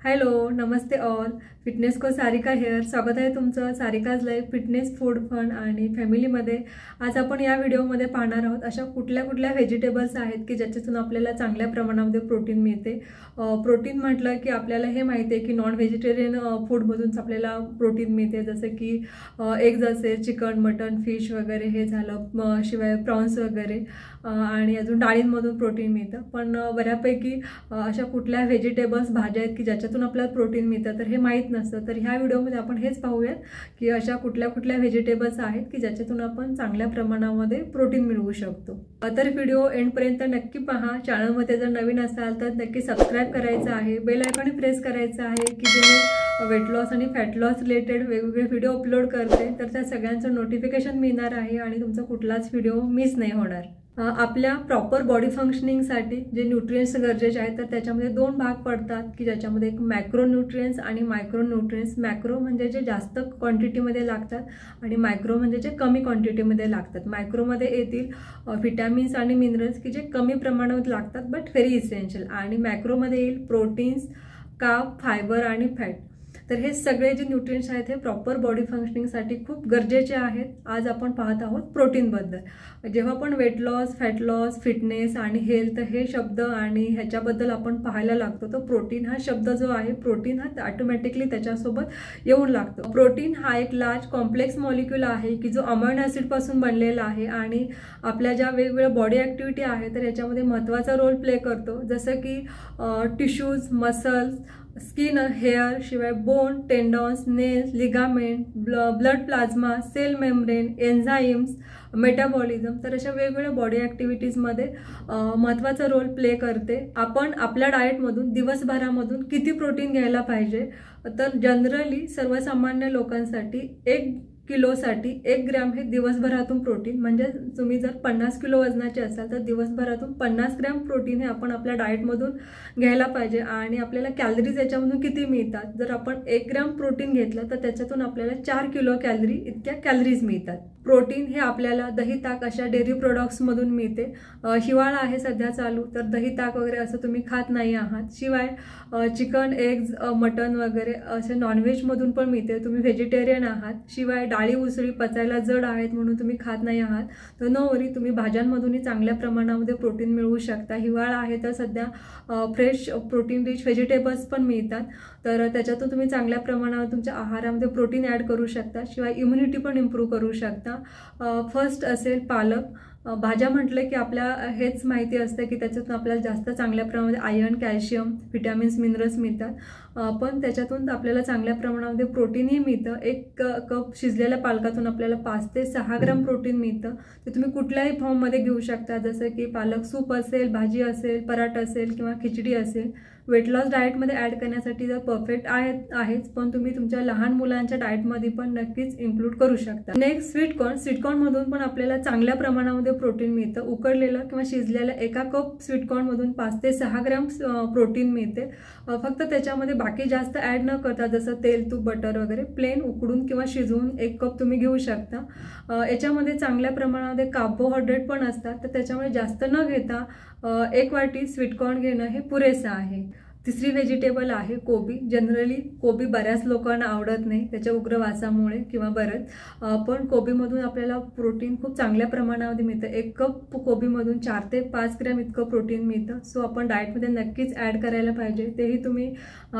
Hello नमस्ते all. Fitness को Sarika hair. स्वागत आहे तुमचं Sarika's life fitness food fun आणि फॅमिलीमध्ये. आज आपण या व्हिडिओमध्ये पाहणार आहोत अशा कुठल्या व्हेजिटेबल्स आहेत की ज्याच्यातून आपल्याला चांगल्या प्रमाणामध्ये प्रोटीन मिळते. प्रोटीन म्हटलं की आपल्याला हे माहिती आहे की नॉन व्हेजिटेरियन फूडमधूनच आपल्याला प्रोटीन मिळते, जसं की एग्ज असेल, चिकन, मटन, फिश वगैरे हे झालं, शिवाय प्रॉन्स वगैरे, आणि अजून डाळींमधून प्रोटीन मिळतं. पण बऱ्यापैकी अशा कुठल्या व्हेजिटेबल्स, भाज्या आहेत की ज्याच्यातून आपल्याला प्रोटीन मिळतं तर हे माहीत नसतं. तर ह्या व्हिडिओमध्ये आपण हेच पाहूयात की अशा कुठल्या व्हेजिटेबल्स आहेत की ज्याच्यातून आपण चांगल्या प्रमाणामध्ये प्रोटीन मिळवू शकतो. तर व्हिडिओ एंडपर्यंत नक्की पहा. चॅनलमध्ये जर नवीन असाल तर नक्की सबस्क्राईब करायचं आहे, बेल आयकॉन प्रेस करायचं आहे की जे मी वेट लॉस आणि फॅट लॉस रिलेटेड वेगवेगळे व्हिडिओ अपलोड करते तर त्या सगळ्यांचं नोटिफिकेशन मिळणार आहे आणि तुमचा कुठलाच व्हिडिओ मिस नाही होणार. आपल्या प्रॉपर बॉडी फंक्शनिंगसाठी जे न्यूट्रिएंट्स गरजेचे आहेत तर त्याच्यामध्ये दोन भाग पडतात की ज्याच्यामध्ये एक मॅक्रो न्यूट्रिएंट्स आणि मायक्रो न्यूट्रिएंट्स. मॅक्रो म्हणजे जे जास्त क्वांटिटीमध्ये लागतात आणि मायक्रो म्हणजे जे कमी क्वांटिटीमध्ये लागतात. मायक्रोमध्ये येतील व्हिटॅमिन्स आणि मिनरल्स की जे कमी प्रमाणात लागतात बट व्हेरी इसेन्शियल, आणि मॅक्रोमध्ये येईल प्रोटीन्स, कार्ब, फायबर आणि फॅट. तर हे सगळे जे न्यूट्रिएंट्स आहेत हे प्रॉपर बॉडी फंक्शनिंगसाठी खूप गरजेचे आहेत. आज आपण पाहत आहोत प्रोटीनबद्दल. जेव्हा आपण weight loss, fat loss, fitness आणि हेल्थ हे शब्द आणि ह्याच्याबद्दल आपण पाहायला लागतो तर प्रोटीन हा शब्द जो आहे, प्रोटीन हा ऑटोमॅटिकली त्याच्यासोबत येऊन लागतो. प्रोटीन हा एक लार्ज कॉम्प्लेक्स मॉलिक्यूल आहे की जो अमायनो ॲसिडपासून बनलेला आहे आणि आपल्या ज्या वेगवेगळ्या बॉडी ॲक्टिव्हिटी आहे तर याच्यामध्ये महत्त्वाचा रोल प्ले करतो, जसं की टिश्यूज, मसल्स, स्किन, हेअर, शिवाय bone, tendons, nails, ligament, blood plasma, cell membrane, enzymes, metabolism. तर अशा वेगवेगळ्या बॉडी ॲक्टिव्हिटीजमध्ये महत्त्वाचा रोल प्ले करते. आपण आपल्या डाएटमधून दिवसभरामधून किती प्रोटीन घ्यायला पाहिजे, तर जनरली सर्वसामान्य लोकांसाठी 1 किलोसाठी 1 ग्रॅम हे दिवसभरातून प्रोटीन, म्हणजे तुम्ही जर 50 किलो वजनाचे असाल तर दिवसभरातून 50 ग्रॅम प्रोटीन हे आपण आपल्या डाएटमधून घ्यायला पाहिजे. आणि आपल्याला कॅलरीज याच्यामधून किती मिळतात, जर आपण 1 ग्रॅम प्रोटीन घेतलं तर त्याच्यातून आपल्याला 4 किलो कॅलरी इतक्या कॅलरीज मिळतात. प्रोटीन हे आपल्याला दही, ताक अशा डेअरी प्रोडक्ट्समधून मिळते. हिवाळा आहे सध्या चालू तर दही, ताक वगैरे असं तुम्ही खात नाही आहात. शिवाय चिकन, एग्ज, मटन वगैरे असे नॉनव्हेजमधून पण मिळते. तुम्ही व्हेजिटेरियन आहात. शिवाय डाळी, उसळी पचायला जड आहेत म्हणून तुम्ही खात नाही आहात तर नो वरी, तुम्ही भाज्यांमधूनही चांगल्या प्रमाणामध्ये प्रोटीन मिळवू शकता. हिवाळा आहे तर सध्या फ्रेश प्रोटीन रिच व्हेजिटेबल्स पण मिळतात तर त्याच्यातून तुम्ही चांगल्या प्रमाणावर तुमच्या आहारामध्ये प्रोटीन ॲड करू शकता. शिवाय इम्युनिटी पण इम्प्रूव्ह करू शकता. फर्स्ट असेल पालक. भाज्या म्हटलं की आपल्या हेच माहिती असतं की त्याच्यातून आपल्याला जास्त चांगल्या प्रमाणामध्ये आयर्न, कॅल्शियम, व्हिटॅमिन्स, मिनरल्स मिळतात, पण त्याच्यातून आपल्याला चांगल्या प्रमाणामध्ये प्रोटीनही मिळतं. 1 कप शिजलेल्या पालकातून आपल्याला 5 ते 6 ग्रॅम प्रोटीन मिळतं. ते तुम्ही कुठल्याही फॉर्ममध्ये घेऊ शकता, जसं की पालक सूप असेल, भाजी असेल, पराठा असेल किंवा खिचडी असेल. वेट लॉस डाएटमध्ये ॲड करण्यासाठी जर परफेक्ट आहेच, पण तुम्ही तुमच्या लहान मुलांच्या डाएटमध्ये पण नक्कीच इन्क्लूड करू शकता. Next sweetcorn. स्वीटकॉर्नमधून पण आपल्याला चांगल्या प्रमाणामध्ये प्रोटीन मिळतं. उकडलेलं किंवा शिजलेलं 1 कप स्वीटकॉर्नमधून 5 ते 6 ग्रॅम प्रोटीन मिळते. फक्त त्याच्यामध्ये बाकी जास्त ॲड न करता, जसं तेल, तूप, बटर वगैरे, प्लेन उकडून किंवा शिजवून 1 कप तुम्ही घेऊ शकता. याच्यामध्ये चांगल्या प्रमाणामध्ये कार्बोहायड्रेट पण असतात तर त्याच्यामुळे जास्त न घेता 1 वाटी स्वीटकॉर्न घेणं हे पुरेसं आहे. तिसरी व्हेजिटेबल आहे कोबी. जनरली कोबी बऱ्याच लोकांना आवडत नाही त्याच्या उग्र वासामुळे किंवा बरंच, पण कोबीमधून आपल्याला प्रोटीन खूप चांगल्या प्रमाणामध्ये मिळतं. 1 कप कोबीमधून 4 ते 5 ग्रॅम इतकं प्रोटीन मिळतं. सो आपण डाएटमध्ये नक्कीच ॲड करायला पाहिजे. तेही तुम्ही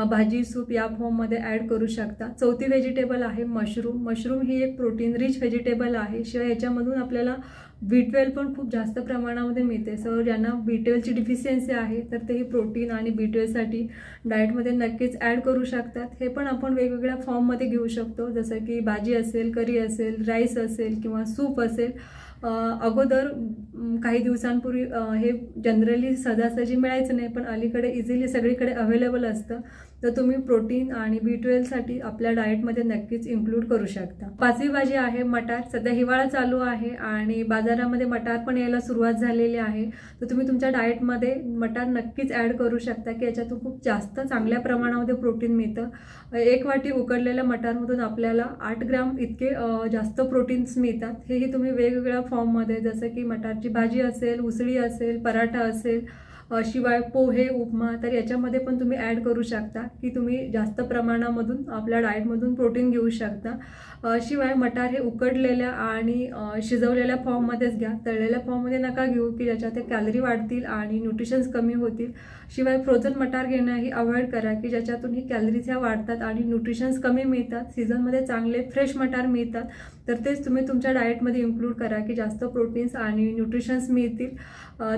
भाजी, सूप या फॉर्ममध्ये ॲड करू शकता. चौथी व्हेजिटेबल आहे मशरूम. मशरूम ही एक प्रोटीन रिच व्हेजिटेबल आहे. शिवाय याच्यामधून आपल्याला B12 पण खूप जास्त प्रमाणामध्ये मिळते. सो ज्यांना B12ची डिफिशियन्सी आहे तर तेही प्रोटीन आणि B12साठी डाएटमध्ये नक्कीच ॲड करू शकतात. हे पण आपण वेगवेगळ्या फॉर्ममध्ये घेऊ शकतो, जसं की भाजी असेल, करी असेल, राईस असेल किंवा सूप असेल. अगोदर काही दिवसांपूर्वी हे जनरली सहजासहजी मिळायचं नाही, पण अलीकडे इझिली सगळीकडे अवेलेबल असतं. तर तुम्ही प्रोटीन आणि B12साठी आपल्या डाएटमध्ये नक्कीच इन्क्लूड करू शकता. 5वी भाजी आहे मटार. सध्या हिवाळा चालू आहे आणि बाजारामध्ये मटार पण यायला सुरुवात झालेली आहे तर तुम्ही तुमच्या डाएटमध्ये मटार नक्कीच ॲड करू शकता की याच्यातून खूप जास्त चांगल्या प्रमाणामध्ये प्रोटीन मिळतं. 1 वाटी उकडलेल्या मटारमधून आपल्याला 8 ग्रॅम इतके जास्त प्रोटीन्स मिळतात. हेही तुम्ही वेगवेगळ्या फॉर्ममध्ये, जसं की मटारची भाजी असेल, उसळी असेल, पराठा असेल, शिवाय पोहे, उपमा, तर याच्यामध्ये पण तुम्ही ॲड करू शकता की तुम्ही जास्त प्रमाणामधून आपल्या डाएटमधून प्रोटीन घेऊ शकता। शिवाय मटार हे उकडलेल्या आणि शिजवलेल्या फॉर्ममध्येच घ्या, तळलेल्या फॉर्ममध्ये नका घेऊ की ज्याच्यात ते कॅलरी वाढतील आणि न्यूट्रिशन्स कमी होतील। शिवाय फ्रोझन मटार घेणं ही अवॉइड करा की ज्याच्यातून ही कॅलरीज ह्या वाढतात आणि न्यूट्रिशन्स कमी मिळतात। सीझनमध्ये चांगले फ्रेश मटार मिळतात, तर तेच तुम्ही तुमच्या डाएटमध्ये इन्क्लूड करा की जास्त प्रोटीन्स आणि न्यूट्रिशन्स मिळतील।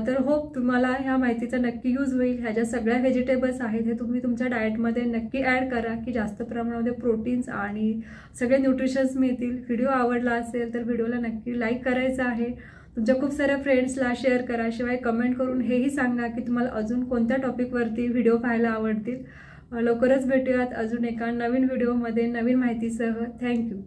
तर होप तुम्हाला ह्या माहितीचा नक्की यूज होईल। ह्या ज्या सगळ्या व्हेजिटेबल्स आहेत हे तुम्ही तुमच्या डाएटमध्ये नक्की ॲड करा की जास्त प्रमाणामध्ये प्रोटीन्स आणि सगळे न्यूट्रिशन्स मिळतील। व्हिडिओ आवडला असेल तर व्हिडिओला नक्की लाईक करायचं आहे, तुमच्या खूप साऱ्या फ्रेंड्सला शेअर करा। शिवाय कमेंट करून हेही सांगा की तुम्हाला अजून कोणत्या टॉपिकवरती व्हिडिओ पाहायला आवडतील। लवकरच भेटूयात अजून एका नवीन व्हिडिओमध्ये नवीन माहितीसह। थँक्यू।